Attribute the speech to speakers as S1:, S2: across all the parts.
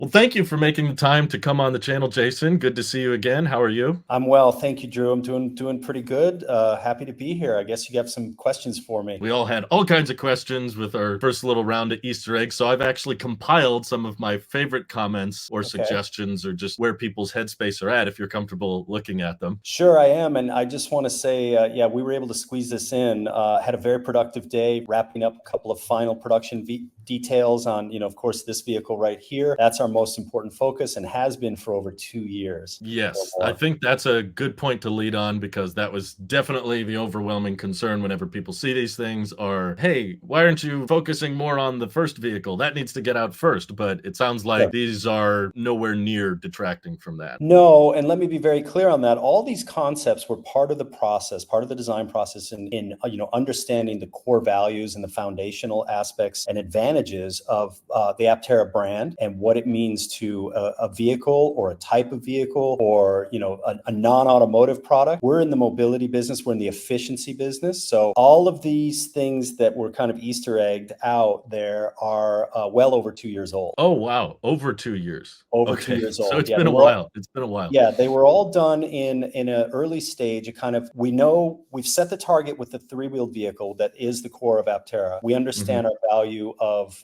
S1: Well, thank you for making the time to come on the channel, Jason. Good to see you again. How are you?
S2: I'm well, thank you, Drew. I'm doing pretty good. Happy to be here. I guess you have some questions for me.
S1: We all had all kinds of questions with our first little round of Easter eggs, so I've actually compiled some of my favorite comments or
S2: Okay.
S1: suggestions or just where people's headspace are at if you're comfortable looking at them.
S2: Sure, I am, and I just want to say, yeah, we were able to squeeze this in. Had a very productive day, wrapping up a couple of final production details on, of course, this vehicle right here. That's our most important focus and has been for over 2 years or
S1: Yes, I
S2: more.
S1: think that's a good point to lead on because that was definitely the overwhelming concern whenever people see these things are, hey, why aren't you focusing more on the first vehicle? That needs to get out first. But it sounds like
S2: Sure.
S1: these are nowhere near detracting from that.
S2: No, and let me be very clear on that. All these concepts were part of the process, part of the design process in understanding the core values and the foundational aspects and advantages of the Aptera brand and what it means to a vehicle or a type of vehicle or a non-automotive product. We're in the mobility business, we're in the efficiency business. So all of these things that were kind of Easter egged out there are well over 2 years old.
S1: Oh, wow. Over 2 years.
S2: Over two
S1: Okay.
S2: years
S1: So
S2: old.
S1: it's
S2: Yeah,
S1: been
S2: they
S1: a
S2: were all
S1: while. It's been a while.
S2: Yeah, they were all done in an early stage. It kind of, we know we've set the target with the three-wheeled vehicle that is the core of Aptera. We
S1: Mhm.
S2: understand our value of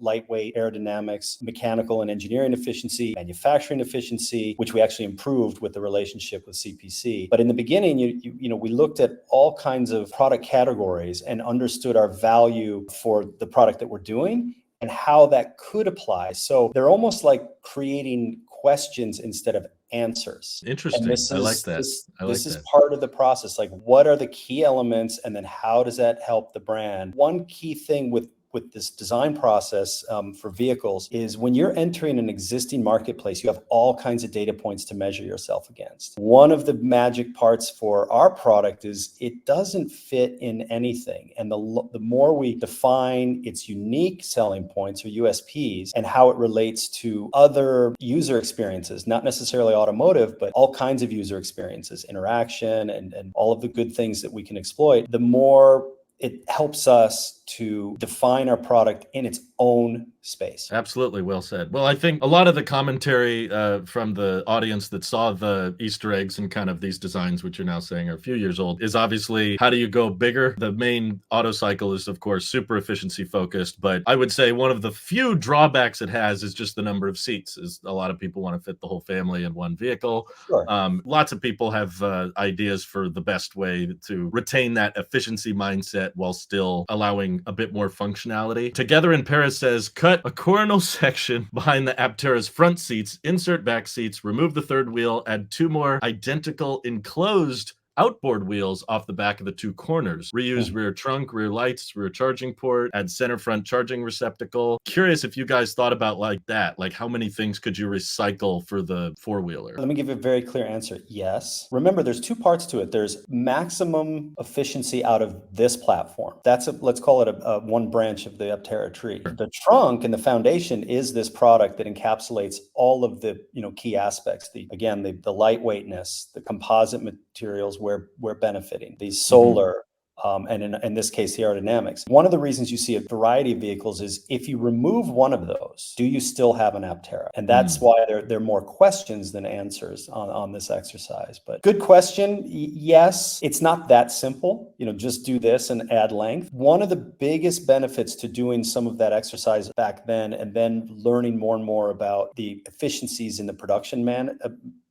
S2: lightweight, aerodynamics, mechanical and engineering efficiency, manufacturing efficiency, which we actually improved with the relationship with CPC. But in the beginning, we looked at all kinds of product categories and understood our value for the product that we're doing and how that could apply. So they're almost like creating questions instead of answers. And
S1: Interesting.
S2: this
S1: I like
S2: is
S1: that.
S2: this
S1: I
S2: this
S1: like
S2: is
S1: that.
S2: part of the process. Like, what are the key elements, and then how does that help the brand? One key thing with this design process for vehicles is when you're entering an existing marketplace, you have all kinds of data points to measure yourself against. One of the magic parts for our product is it doesn't fit in anything. And the more we define its unique selling points or USPs and how it relates to other user experiences, not necessarily automotive, but all kinds of user experiences, interaction, and all of the good things that we can exploit, the more it helps us to define our product in its own space.
S1: Absolutely, well said. Well, I think a lot of the commentary from the audience that saw the Easter eggs and kind of these designs, which you're now saying are a few years old, is obviously how do you go bigger? The main auto cycle is, of course, super efficiency focused, but I would say one of the few drawbacks it has is just the number of seats. Is a lot of people want to fit the whole family in one vehicle.
S2: Sure.
S1: Lots of people have ideas for the best way to retain that efficiency mindset while still allowing a bit more functionality. Together in Paris says, cut a coronal section behind the Aptera's front seats, insert back seats, remove the third wheel, add two more identical enclosed outboard wheels off the back of the two corners. Reuse rear trunk, rear lights, rear charging port, add center front charging receptacle. Curious if you guys thought about like that, like how many things could you recycle for the four-wheeler?
S2: Let me give you a very clear answer. Yes. Remember, there's two parts to it. There's maximum efficiency out of this platform. Let's call it a one branch of the Aptera tree. The trunk and the foundation is this product that encapsulates all of the key aspects. The lightweightness, the composite materials we're benefiting, the solar. And in this case, the aerodynamics. One of the reasons you see a variety of vehicles is if you remove one of those, do you still have an Aptera? And that's why there are more questions than answers on this exercise. But good question. Yes, it's not that simple. Just do this and add length. One of the biggest benefits to doing some of that exercise back then and then learning more and more about the efficiencies in the production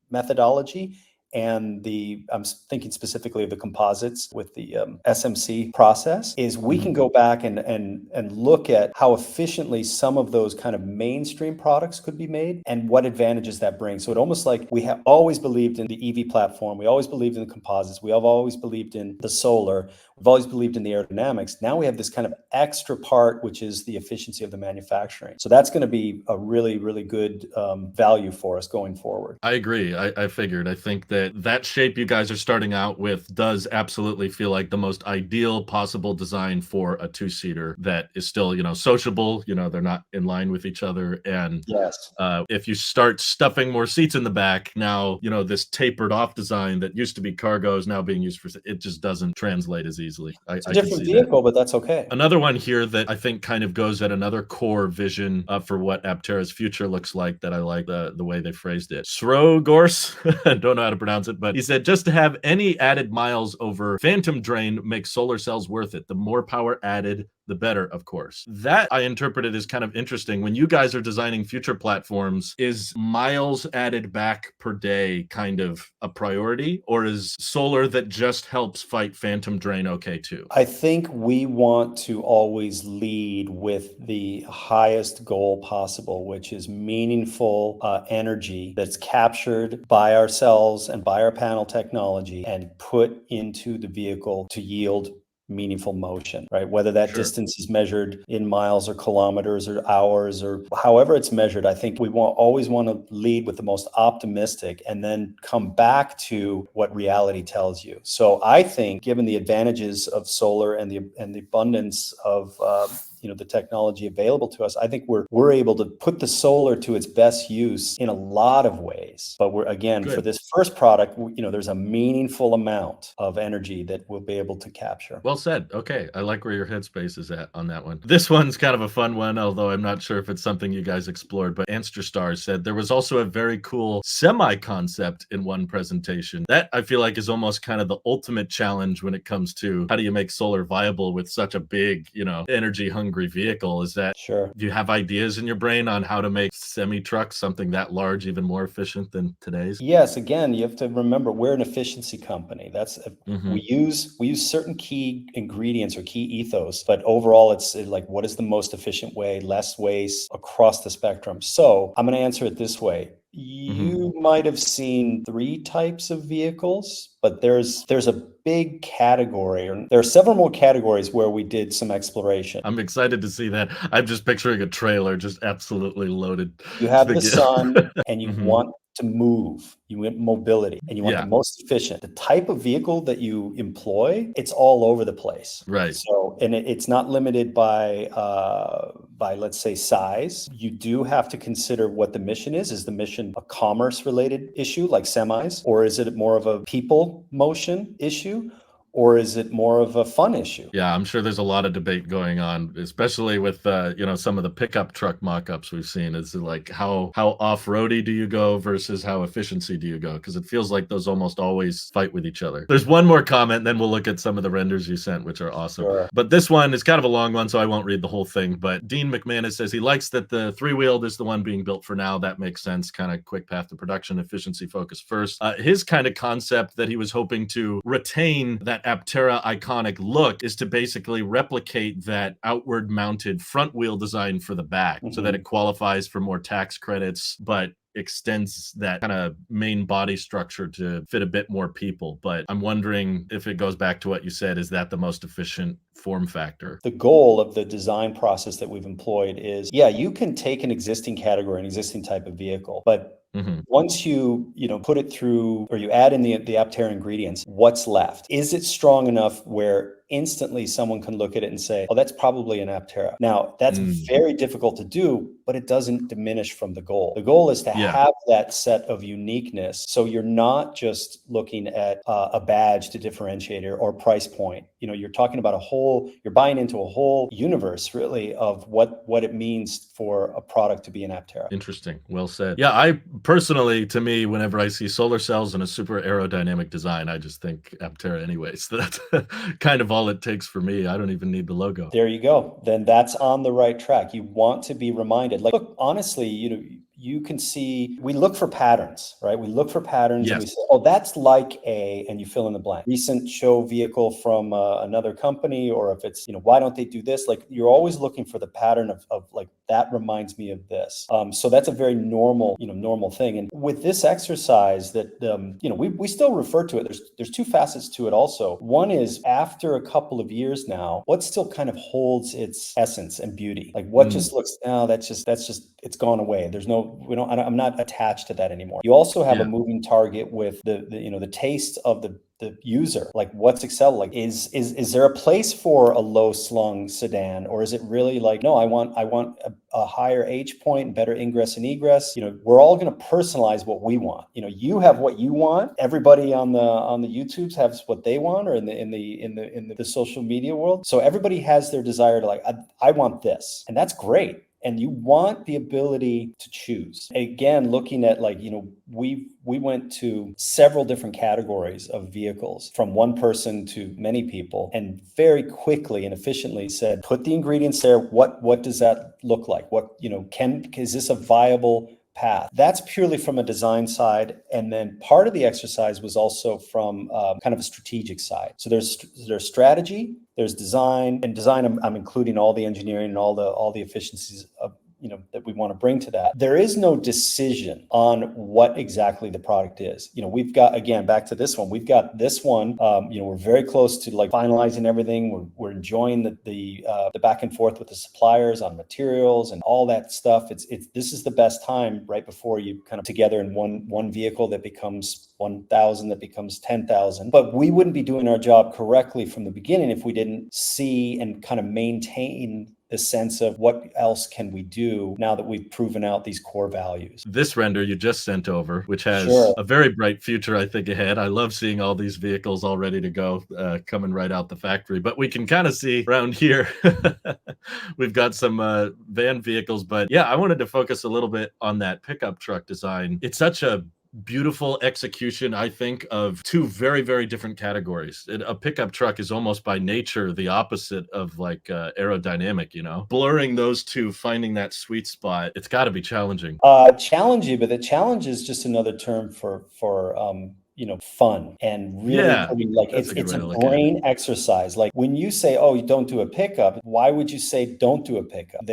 S2: methodology and I'm thinking specifically of the composites with the SMC process, is we can go back and look at how efficiently some of those kind of mainstream products could be made and what advantages that brings. So it almost like we have always believed in the EV platform. We always believed in the composites. We have always believed in the solar. We've always believed in the aerodynamics. Now we have this kind of extra part, which is the efficiency of the manufacturing. So that's going to be a really, really good value for us going forward.
S1: I agree. I figured. I think that shape you guys are starting out with does absolutely feel like the most ideal possible design for a two-seater that is still, sociable. They're not in line with each other. And
S2: Yes.
S1: if you start stuffing more seats in the back, now, this tapered off design that used to be cargo is now being used for, it just doesn't translate as easily.
S2: It's a
S1: I can
S2: different
S1: see that.
S2: vehicle, but that's okay.
S1: Another one here that I think kind of goes at another core vision for what Aptera's future looks like that I like the way they phrased it. Srogors, don't know how to pronounce it, but he said, just to have any added miles over phantom drain makes solar cells worth it. The more power added, the better, of course. That I interpreted as kind of interesting. When you guys are designing future platforms, is miles added back per day kind of a priority, or is solar that just helps fight phantom drain okay too?
S2: I think we want to always lead with the highest goal possible, which is meaningful energy that's captured by our cells and by our panel technology and put into the vehicle to yield meaningful motion, right? Whether that
S1: Sure.
S2: distance is measured in miles or kilometers or hours or however it's measured, I think we always want to lead with the most optimistic and then come back to what reality tells you. So I think, given the advantages of solar and the abundance of the technology available to us, I think we're able to put the solar to its best use in a lot of ways. But we're, again, for
S1: Good.
S2: this first product, there's a meaningful amount of energy that we'll be able to capture.
S1: Well said. Okay. I like where your headspace is at on that one. This one's kind of a fun one, although I'm not sure if it's something you guys explored. But Anster Star said there was also a very cool semi concept in one presentation. That I feel like is almost kind of the ultimate challenge when it comes to how do you make solar viable with such a big, energy hungry vehicle. Is that
S2: Sure.
S1: do you have ideas in your brain on how to make semi trucks, something that large, even more efficient than today's?
S2: Yes, again, you have to remember we're an efficiency company.
S1: Hmm.
S2: We use certain key ingredients or key ethos, but overall it's like what is the most efficient way, less waste across the spectrum. So I'm going to answer it this way.
S1: Hmm.
S2: You might have seen three types of vehicles, but there's a big category, or there are several more categories where we did some exploration.
S1: I'm excited to see that. I'm just picturing a trailer just absolutely loaded
S2: You
S1: to
S2: have
S1: the
S2: the sun
S1: gill.
S2: and you
S1: Hmm.
S2: want to move. You want mobility and you want the
S1: Yeah,
S2: most efficient. The type of vehicle that you employ, it's all over the place.
S1: right.
S2: So, and it's not limited by let's say size. You do have to consider what the mission is. Is the mission a commerce related issue like semis, or is it more of a people motion issue? Or is it more of a fun issue?
S1: Yeah, I'm sure there's a lot of debate going on, especially with some of the pickup truck mock-ups we've seen. Is like how off-roady do you go versus how efficiency do you go? Because it feels like those almost always fight with each other. There's one more comment, then we'll look at some of the renders you sent, which are awesome.
S2: Sure.
S1: But this one is kind of a long one, so I won't read the whole thing. But Dean McManus says he likes that the three-wheeled is the one being built for now. That makes sense. Kind of quick path to production, efficiency focus first. His kind of concept that he was hoping to retain that Aptera iconic look is to basically replicate that outward mounted front wheel design for the back so that it qualifies for more tax credits, but extends that kind of main body structure to fit a bit more people. But I'm wondering if it goes back to what you said, is that the most efficient form factor?
S2: The goal of the design process that we've employed is, yeah, you can take an existing category, an existing type of vehicle, but once you put it through or you add in the Aptera ingredients, what's left? Is it strong enough where instantly someone can look at it and say, oh, that's probably an Aptera? Now, that's very difficult to do, but it doesn't diminish from the goal. The goal is to
S1: Yeah.
S2: have that set of uniqueness. So you're not just looking at a badge to differentiate or price point. You're talking about you're buying into a whole universe really of what it means for a product to be an Aptera.
S1: Interesting. Well said. Yeah, I personally, to me, whenever I see solar cells and a super aerodynamic design, I just think Aptera anyways. That's kind of all it takes for me. I don't even need the logo.
S2: There you go. Then that's on the right track. You want to be reminded. Like, look, honestly, you can see, we look for patterns, right? We look for patterns and we
S1: Yes.
S2: say, oh, that's like and you fill in the blank. Recent show vehicle from another company, or if it's, why don't they do this? Like, you're always looking for the pattern of like, that reminds me of this. So that's a very normal thing. And with this exercise that, we still refer to it. There's two facets to it also. One is, after a couple of years now, what still kind of holds its essence and beauty? Like, what just looks, that's just, it's gone away. I'm not attached to that anymore. You also have a
S1: Yeah.
S2: moving target with the taste of the the user, like what's acceptable? Like, is there a place for a low slung sedan, or is it really like, no, I want a higher H point and better ingress and egress? We're all going to personalize what we want. You have what you want. Everybody on the YouTubes has what they want, or in the social media world. So everybody has their desire to like, I want this, and that's great. And you want the ability to choose. Again, looking at like, we went to several different categories of vehicles, from one person to many people, and very quickly and efficiently said, put the ingredients there. What does that look like? Is this a viable path? That's purely from a design side. And then part of the exercise was also from kind of a strategic side. So there's strategy, there's design, and design, I'm including all the engineering and all the efficiencies of that we want to bring to that. There is no decision on what exactly the product is. We've got, again, back to this one, we've got this one, we're very close to like finalizing everything. We're enjoying the back and forth with the suppliers on materials and all that stuff. This is the best time right before you kind of together in one vehicle that becomes 1,000, that becomes 10,000. But we wouldn't be doing our job correctly from the beginning if we didn't see and kind of maintain the sense of what else can we do now that we've proven out these core values.
S1: This render you just sent over, which has a very bright future, I think, ahead. I love seeing all these vehicles all ready to go, coming right out the factory. But we can kind of see around here, we've got some van vehicles. But yeah, I wanted to focus a little bit on that pickup truck design. It's such a beautiful execution, I think, of two very, very different categories. A pickup truck is almost by nature the opposite of like aerodynamic, blurring those two, finding that sweet spot. It's got to be challenging.
S2: Challenging, but the challenge is just another term for fun, and really putting like it's a brain exercise. Like when you say, oh, you don't do a pickup, why would you say don't do a pickup?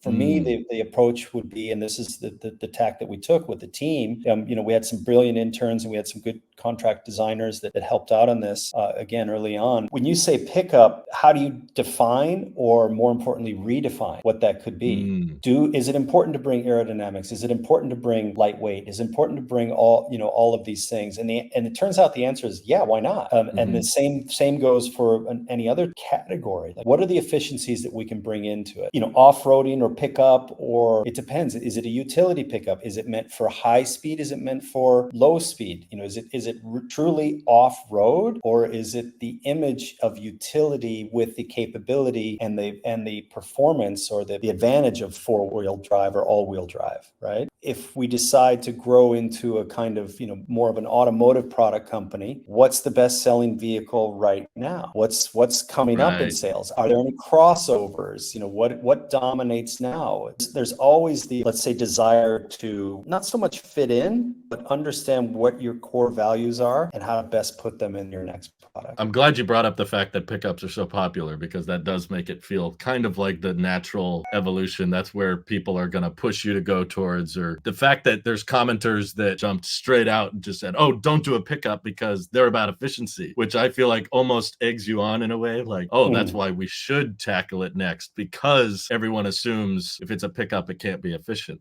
S2: For me, the approach would be, and this is the tack that we took with the team. We had some brilliant interns and we had some good contract designers that helped out on this again early on. When you say pickup, how do you define, or more importantly, redefine what that could be? Is it important to bring aerodynamics? Is it important to bring lightweight? Is it important to bring all of these things? And it turns out the answer is yeah, why not? And the same goes for any other category. Like, what are the efficiencies that we can bring into it? Off-roading or pickup, or it depends. Is it a utility pickup? Is it meant for high speed? Is it meant for low speed? Is it truly off-road, or is it the image of utility with the capability and the performance, or the advantage of four-wheel drive or all-wheel drive, right? If we decide to grow into a kind of, more of an automotive product company, what's the best-selling vehicle right now? What's coming up in sales? Are there any crossovers? What dominates now? There's always the, let's say, desire to not so much fit in, but understand what your core values are and how to best put them in your next product.
S1: I'm glad you brought up the fact that pickups are so popular, because that does make it feel kind of like the natural evolution. That's where people are going to push you to go towards. Or the fact that there's commenters that jumped straight out and just said, oh, don't do a pickup because they're about efficiency, which I feel like almost eggs you on in a way. Like, oh, that's why we should tackle it next, because everyone assumes if it's a pickup, it can't be efficient.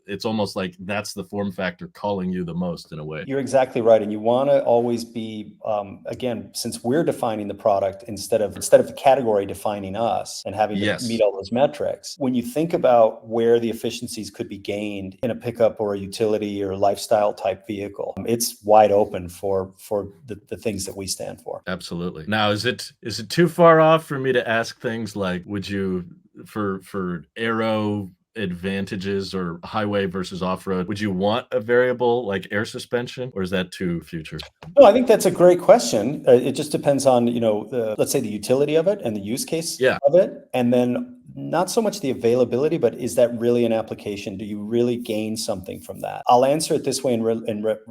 S1: It's almost like that's the form factor calling you the most in a way.
S2: You're exactly right. And you want to always be, again, since we're defining the product instead of the category defining us and having to meet all those metrics. When you think about where the efficiencies could be gained in a pickup or a utility or lifestyle type vehicle, it's wide open for the things that we stand for.
S1: Absolutely. Now, is it too far off for me to ask things like, would you, for aero advantages or highway versus off-road, would you want a variable like air suspension, or is that too future?
S2: No, I think that's a great question. It just depends on, let's say the utility of it and the use case of it. And then not so much the availability, but is that really an application? Do you really gain something from that? I'll answer it this way in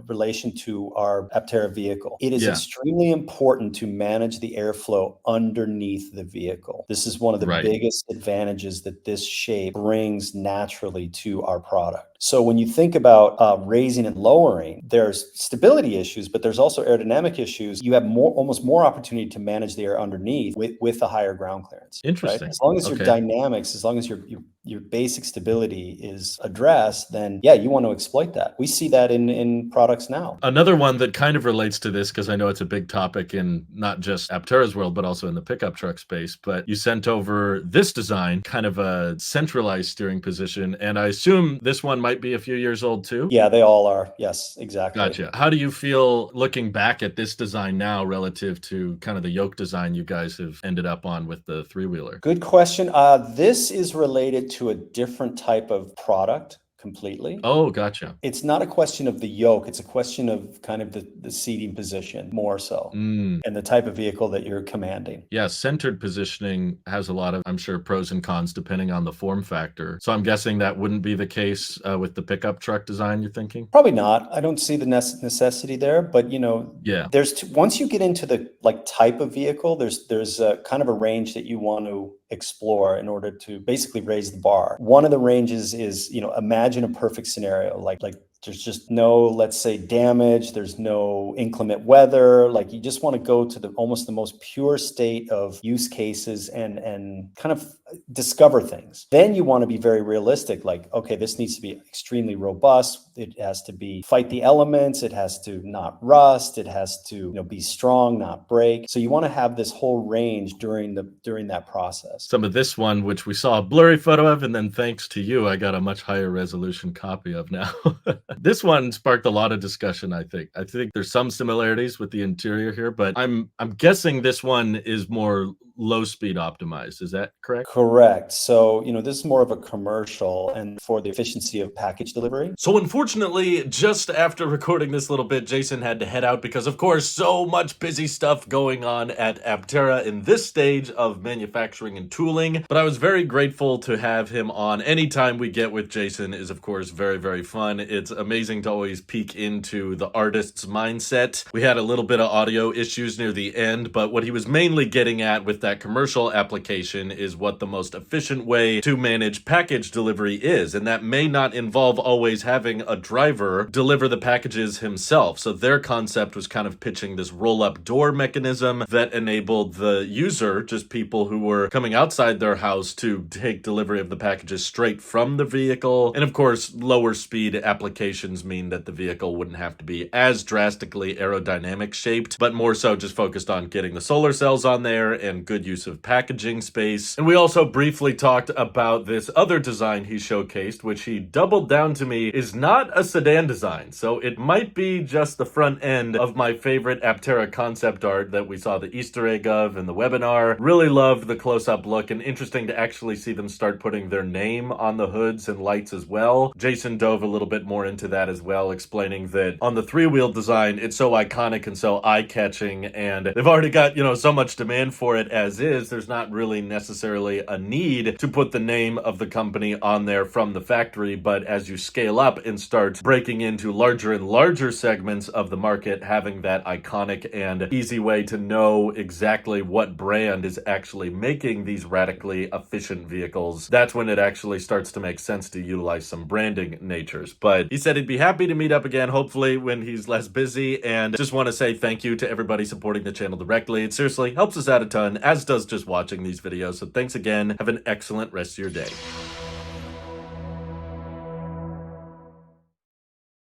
S2: relation to our Aptera vehicle. It is extremely important to manage the airflow underneath the vehicle. This is one of the biggest advantages that this shape brings naturally to our product. So when you think about raising and lowering, there's stability issues, but there's also aerodynamic issues. You have almost more opportunity to manage the air underneath with a higher ground clearance. Right?
S1: Interesting.
S2: As long as your
S1: Okay.
S2: dynamics, as long as your basic stability is addressed, then yeah, you want to exploit that. We see that in products now.
S1: Another one that kind of relates to this, because I know it's a big topic in not just Aptera's world, but also in the pickup truck space. But you sent over this design, kind of a centralized steering position. And I assume this one might be a few years old too?
S2: Yeah, they all are. Yes, exactly.
S1: Gotcha. How do you feel looking back at this design now relative to kind of the yoke design you guys have ended up on with the three-wheeler?
S2: Good question. This is related to a different type of product completely.
S1: Oh, gotcha.
S2: It's not a question of the yoke. It's a question of kind of the seating position more so, and the type of vehicle that you're commanding.
S1: Yeah, centered positioning has a lot of, I'm sure, pros and cons depending on the form factor. So I'm guessing that wouldn't be the case with the pickup truck design, you're thinking?
S2: Probably not. I don't see the necessity there, but
S1: Yeah.
S2: there's once you get into the type of vehicle, there's a kind of a range that you want to explore in order to basically raise the bar. One of the ranges is, imagine a perfect scenario, like there's just no, let's say, damage. There's no inclement weather. Like you just want to go to almost the most pure state of use cases and kind of discover things. Then you want to be very realistic. Like, okay, this needs to be extremely robust. It has to fight the elements. It has to not rust. It has to be strong, not break. So you want to have this whole range during that process.
S1: Some of this one, which we saw a blurry photo of, and then thanks to you, I got a much higher resolution copy of now. This one sparked a lot of discussion, I think. I think there's some similarities with the interior here, but I'm guessing this one is more low speed optimized. Is that correct?
S2: Correct. So, this is more of a commercial and for the efficiency of package delivery.
S1: So unfortunately, just after recording this little bit, Jason had to head out because, of course, so much busy stuff going on at Aptera in this stage of manufacturing and tooling. But I was very grateful to have him on. Anytime we get with Jason is, of course, very, very fun. It's amazing to always peek into the artist's mindset. We had a little bit of audio issues near the end, but what he was mainly getting at with that commercial application is what the most efficient way to manage package delivery is, and that may not involve always having a driver deliver the packages himself. So their concept was kind of pitching this roll-up door mechanism that enabled the user, just people who were coming outside their house, to take delivery of the packages straight from the vehicle. And of course, lower speed applications mean that the vehicle wouldn't have to be as drastically aerodynamic shaped, but more so just focused on getting the solar cells on there and good use of packaging space. And we also briefly talked about this other design he showcased, which he doubled down to me is not a sedan design. So it might be just the front end of my favorite Aptera concept art that we saw the Easter egg of in the webinar. Really loved the close-up look, and interesting to actually see them start putting their name on the hoods and lights as well. Jason dove a little bit more into that as well, explaining that on the three-wheel design, it's so iconic and so eye-catching, and they've already got, so much demand for it as is. There's not really necessarily a need to put the name of the company on there from the factory, but as you scale up and start breaking into larger and larger segments of the market, having that iconic and easy way to know exactly what brand is actually making these radically efficient vehicles, that's when it actually starts to make sense to utilize some branding natures. But he said he'd be happy to meet up again, hopefully when he's less busy, and just want to say thank you to everybody supporting the channel directly. It seriously helps us out a ton, as does just watching these videos. So thanks again. Have an excellent rest of your day.